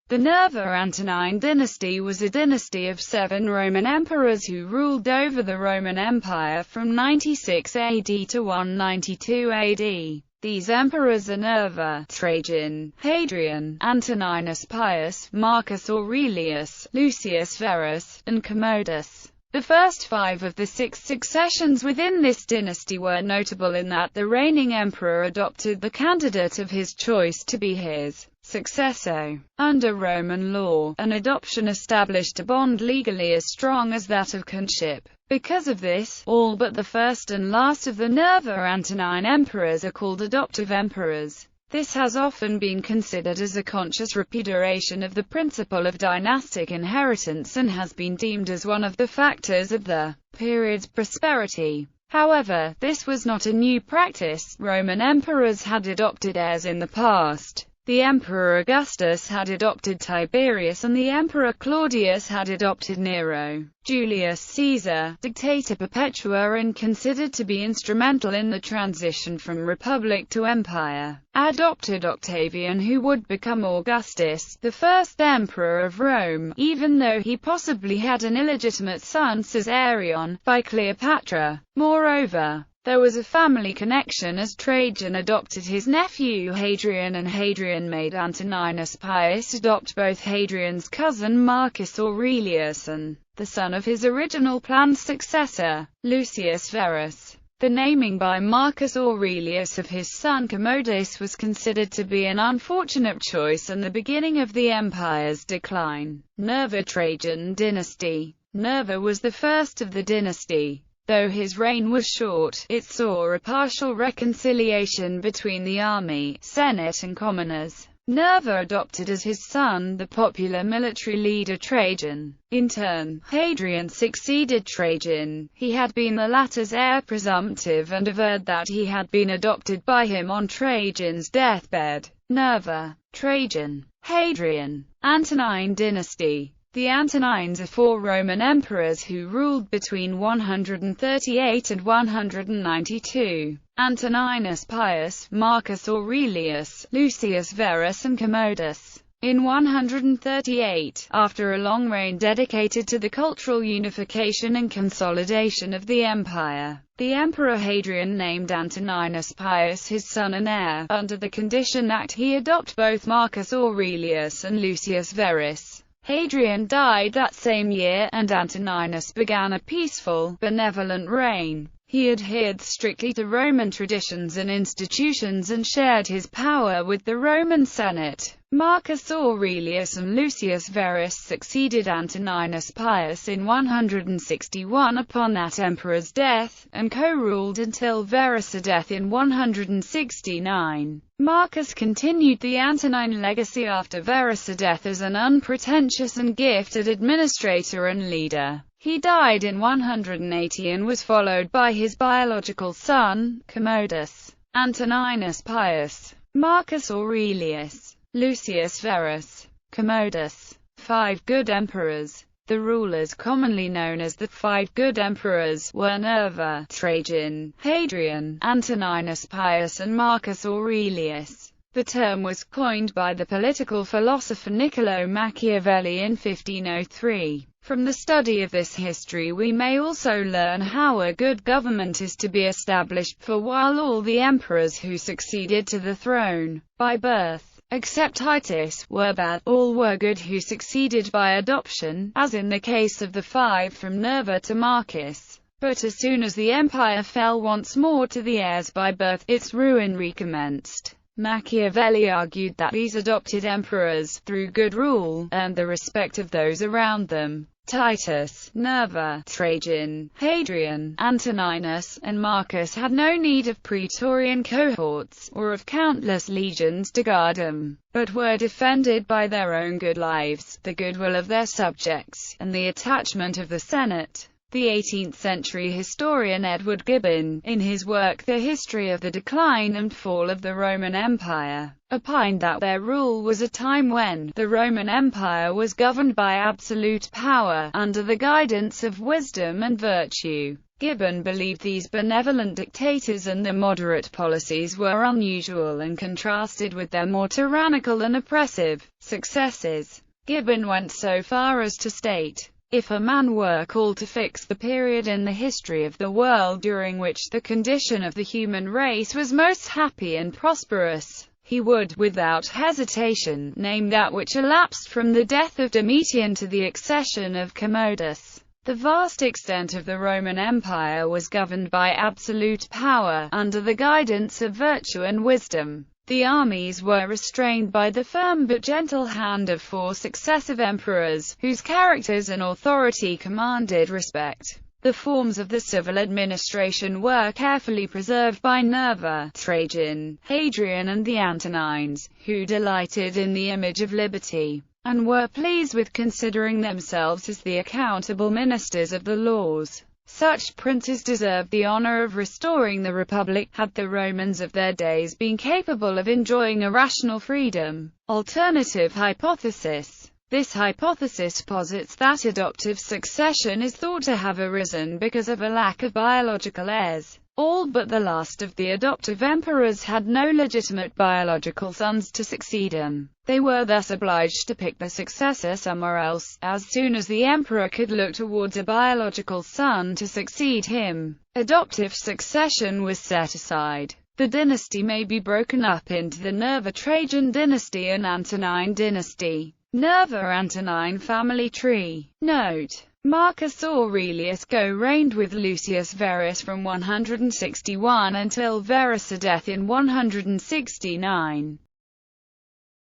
The Nerva-Antonine dynasty was a dynasty of 7 Roman emperors who ruled over the Roman Empire from 96 AD to 192 AD. These emperors are Nerva, Trajan, Hadrian, Antoninus Pius, Marcus Aurelius, Lucius Verus, and Commodus. The first 5 of the 6 successions within this dynasty were notable in that the reigning emperor adopted the candidate of his choice to be his successor. Under Roman law, an adoption established a bond legally as strong as that of kinship. Because of this, all but the first and last of the Nerva-Antonine emperors are called adoptive emperors. This has often been considered as a conscious repudiation of the principle of dynastic inheritance and has been deemed as one of the factors of the period's prosperity. However, this was not a new practice. Roman emperors had adopted heirs in the past. The Emperor Augustus had adopted Tiberius and the Emperor Claudius had adopted Nero. Julius Caesar, dictator Perpetua, and considered to be instrumental in the transition from republic to empire, adopted Octavian, who would become Augustus, the first emperor of Rome, even though he possibly had an illegitimate son Caesarion, by Cleopatra. Moreover, there was a family connection as Trajan adopted his nephew Hadrian and Hadrian made Antoninus Pius adopt both Hadrian's cousin Marcus Aurelius and the son of his original planned successor, Lucius Verus. The naming by Marcus Aurelius of his son Commodus was considered to be an unfortunate choice and the beginning of the empire's decline. Nerva-Trajan dynasty. Nerva was the first of the dynasty. Though his reign was short, it saw a partial reconciliation between the army, senate and commoners. Nerva adopted as his son the popular military leader Trajan. In turn, Hadrian succeeded Trajan. He had been the latter's heir presumptive and averred that he had been adopted by him on Trajan's deathbed. Nerva, Trajan, Hadrian, Antonine dynasty. The Antonines are 4 Roman emperors who ruled between 138 and 192. Antoninus Pius, Marcus Aurelius, Lucius Verus and Commodus. In 138, after a long reign dedicated to the cultural unification and consolidation of the empire, the Emperor Hadrian named Antoninus Pius his son and heir. Under the condition that he adopt both Marcus Aurelius and Lucius Verus. Hadrian died that same year, and Antoninus began a peaceful, benevolent reign. He adhered strictly to Roman traditions and institutions and shared his power with the Roman Senate. Marcus Aurelius and Lucius Verus succeeded Antoninus Pius in 161 upon that emperor's death, and co-ruled until Verus' death in 169. Marcus continued the Antonine legacy after Verus' death as an unpretentious and gifted administrator and leader. He died in 180 and was followed by his biological son, Commodus. Antoninus Pius, Marcus Aurelius, Lucius Verus, Commodus. 5 good emperors. The rulers commonly known as the 5 good emperors were Nerva, Trajan, Hadrian, Antoninus Pius and Marcus Aurelius. The term was coined by the political philosopher Niccolò Machiavelli in 1503. From the study of this history we may also learn how a good government is to be established, for while all the emperors who succeeded to the throne, by birth, except Titus, were bad, all were good who succeeded by adoption, as in the case of the 5 from Nerva to Marcus. But as soon as the empire fell once more to the heirs by birth, its ruin recommenced. Machiavelli argued that these adopted emperors, through good rule, earned the respect of those around them. Titus, Nerva, Trajan, Hadrian, Antoninus, and Marcus had no need of praetorian cohorts, or of countless legions to guard them, but were defended by their own good lives, the goodwill of their subjects, and the attachment of the Senate. The 18th-century historian Edward Gibbon, in his work The History of the Decline and Fall of the Roman Empire, opined that their rule was a time when the Roman Empire was governed by absolute power, under the guidance of wisdom and virtue. Gibbon believed these benevolent dictators and their moderate policies were unusual and contrasted with their more tyrannical and oppressive successes. Gibbon went so far as to state, if a man were called to fix the period in the history of the world during which the condition of the human race was most happy and prosperous, he would, without hesitation, name that which elapsed from the death of Domitian to the accession of Commodus. The vast extent of the Roman Empire was governed by absolute power, under the guidance of virtue and wisdom. The armies were restrained by the firm but gentle hand of 4 successive emperors, whose characters and authority commanded respect. The forms of the civil administration were carefully preserved by Nerva, Trajan, Hadrian and the Antonines, who delighted in the image of liberty, and were pleased with considering themselves as the accountable ministers of the laws. Such princes deserved the honor of restoring the Republic, had the Romans of their days been capable of enjoying a rational freedom. Alternative hypothesis. This hypothesis posits that adoptive succession is thought to have arisen because of a lack of biological heirs. All but the last of the adoptive emperors had no legitimate biological sons to succeed him. They were thus obliged to pick their successor somewhere else, as soon as the emperor could look towards a biological son to succeed him. Adoptive succession was set aside. The dynasty may be broken up into the Nerva-Trajan dynasty and Antonine Dynasty. Nerva-Antonine family tree. Note: Marcus Aurelius Go reigned with Lucius Verus from 161 until Verus' death in 169.